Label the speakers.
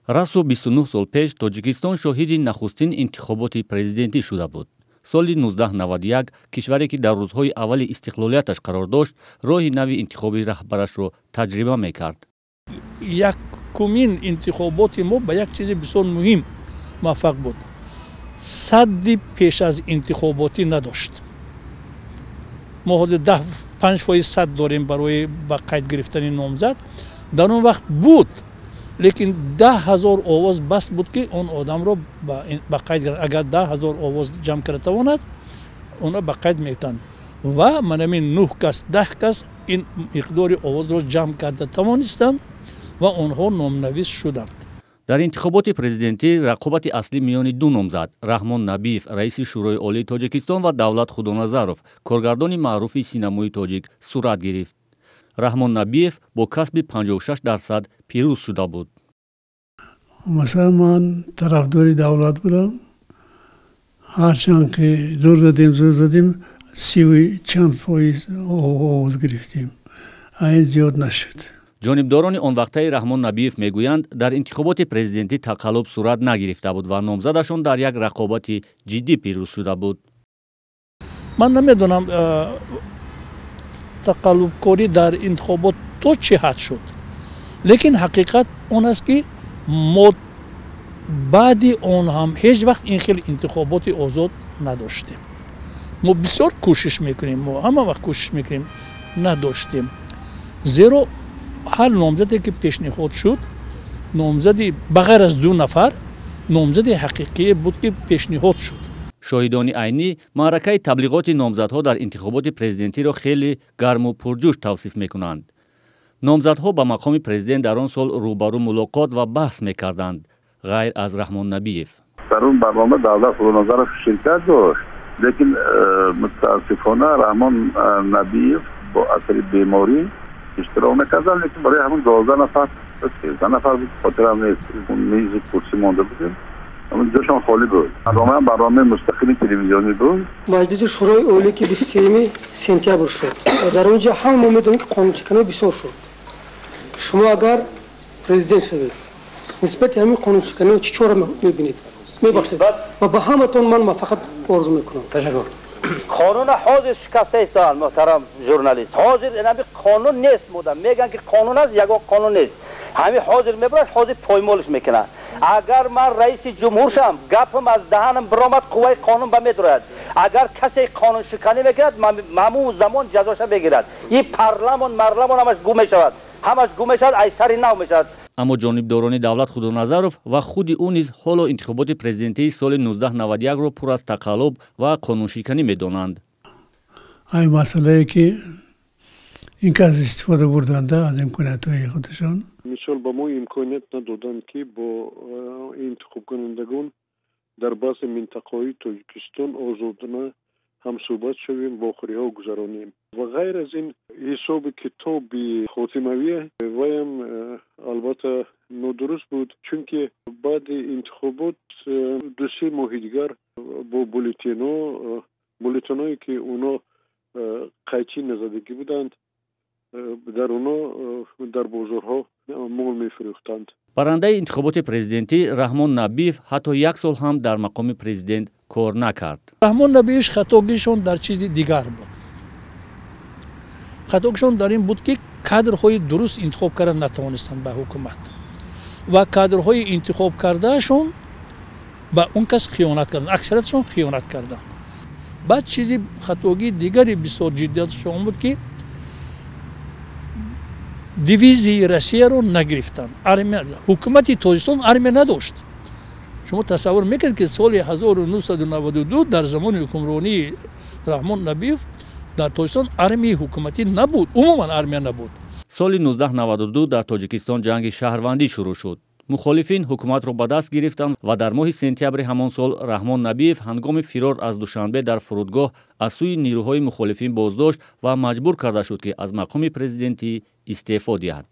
Speaker 1: расу 29 сол пеш Тоҷикистон шоҳиди нахустин интихоботи президентӣ шуда буд. соли 1991 кишваре ки дар рӯзҳои аввали истиқлолияташ қарор дошт, роҳи нави интихоби раҳбарашро таҷриба мекард.
Speaker 2: Якумин интихоботи мо ба як чизи бисёр муҳим муваффақ буд. садди пеш аз интихоботӣ надошт. мо ҳозир 5% дорем барои ба қайд гирифтани номзад. дар он вақт буд, лекин 10,000 овоз бас буд ки он одамро ба қайд гирифтанд. агар 10,000 овоз ҷамъ карда тавонад, онро ба қайд меёфтанд. ва манамин 9 кас 10 кас ин миқдори овозро ҷамъ карда тавонистанд ва онҳо номнавис шуданд.
Speaker 1: дар интихоботи президентӣ рақобати аслӣ миёни ду номзад Раҳмон Набиев, раиси шӯрои олии Тоҷикистон ва Давлат Худоназаров, коргардони маъруфи синамои тоҷик сурат гирифт. Раҳмон Набиев бо касби 56% пирӯз шуда буд.
Speaker 3: Масалан, ман тарафдори давлат будам. ҳарчанд ки зур задим 30 чанд фоиз овоз гирифтем. айн зиёд нашуд.
Speaker 1: ҷонибдорони он вақтаи Раҳмон Набиев мегӯянд, дар интихоботи президентӣ тақаллуб сурат нагирифта буд ва номзадашон дар як рақобати ҷиддӣ пирӯз шуда буд.
Speaker 2: ман намедонам тақаллубкорӣ дар интихобот то чӣ ҳад шуд. лекин ҳақиқат он аст ки мо баъди он ҳам ҳеҷ вақт ин хел интихоботи озод надоштем. мо бисёр кӯшиш мекунем, мо ҳама вақт кӯшиш мекунем, надоштем. зеро ҳар номзаде ки пешниҳод шуд, номзади ба ғайр аз 2 нафар, номзади ҳақиқие буд ки пешниҳод шуд.
Speaker 1: шоҳидони айнӣ маъракаи таблиғоти номзадҳо дар интихоботи президентиро хеле гарму пурҷӯш тавсиф мекунанд. номзадҳо ба мақоми президент дар он сол рӯбарӯ мулоқот ва баҳс мекарданд, ғайр аз Раҳмон Набиев.
Speaker 4: дар он барнома Давлат Худоназаров ширкат дошт, лекин мутаассифона Раҳмон Набиев бо асари беморӣ иштирок мекарданд, лекин барои ҳамон 12 нафар 13 нафар буд, хотирам нест. мези курсӣ монда будем, ҷошон холӣ буд. барномаи мустақили телевизионӣ буд.
Speaker 5: маҷлиси шӯрои олӣ ки 23 сентябр шуд. дар он ҷо ҳама мо медонем ки қонуншиканӣ бисёр шуд. шумо агар президент шавед, нисбати ҳамин қонуншиканӣ чӣ чора мебинед? мебахшед. ва ба ҳаматон ман муваффақат орзу мекунам. ташаккур.
Speaker 6: قانون حاضر شکسته ایستان محترم ژورنالیست حاضر اینمی قانون نیست بودم میگن که قانون است یگو قانون نیست همین حاضر میبرد حاضر پایمالش میکنن اگر من رئیس جمهور شم گپم از دهنم برآمد قوه قانون به میدرد اگر کسی قانون شکنی میکرد مامو زمان جزاش بگیرد این پارلمان همش گم میشود همش گم میشود ایسری نو میشود.
Speaker 1: аммо ҷонибдорони Давлат Худоназаров ва худи ӯ низ ҳоло интихоботи президентии соли 1991-ро пур аз тақаллуб ва қонуншиканӣ медонанд.
Speaker 3: ай масъалае ки ин кас истифода бурданда аз имкониятҳои худашон
Speaker 7: мисол ба мо имконият надоданд ки бо интихобкунандагон дар баъзе минтақаҳои Тоҷикистон озодона ҳамсӯҳбат шавем, вохӯриҳо гузаронем. ва ғайр аз ин ҳисоби китоби хотимавӣ ваям албатта нодуруст буд, чунки баъди интихобот 2-3 моҳи дигар бо буллетенҳое ки оно қайчӣ назадагӣ буданд, дар оно дар бозорҳо мол мефурӯхтанд.
Speaker 1: барандаи интихоботи президентӣ Раҳмон Набиев ҳатто 1 сол ҳам дар мақоми президент кор накард.
Speaker 2: Раҳмон Набиев хатогишон дар чизи дигар буд. хатогишон дар ин буд ки кадрҳои дуруст интихоб карда натавонистанд ба ҳукумат ва кадрҳои интихоб кардаашон ба он кас хиёнат карданд, аксариятшон хиёнат карданд. баъд чизи хатогии дигари бисёр ҷиддиятшон он буд ки дивизияи Россияро нагирифтанд. ҳукумати Тоҷикистон армия надошт. шумо тасаввур мекунед ки соли 1992 дар замони ҳукмронии Раҳмон Набиев дар Тоҷикистон армияи ҳукуматӣ набуд, умуман армия набуд.
Speaker 1: соли 1992 дар Тоҷикистон ҷанги шаҳрвандӣ шурӯъ шуд. мухолифин ҳукуматро ба даст гирифтанд ва дар моҳи сентябри ҳамон сол Раҳмон Набиев ҳангоми фирор аз Душанбе дар фурудгоҳ аз сӯи нирӯҳои мухолифин боздошт ва маҷбур карда шуд ки аз мақоми президентӣ истеъфо диҳад.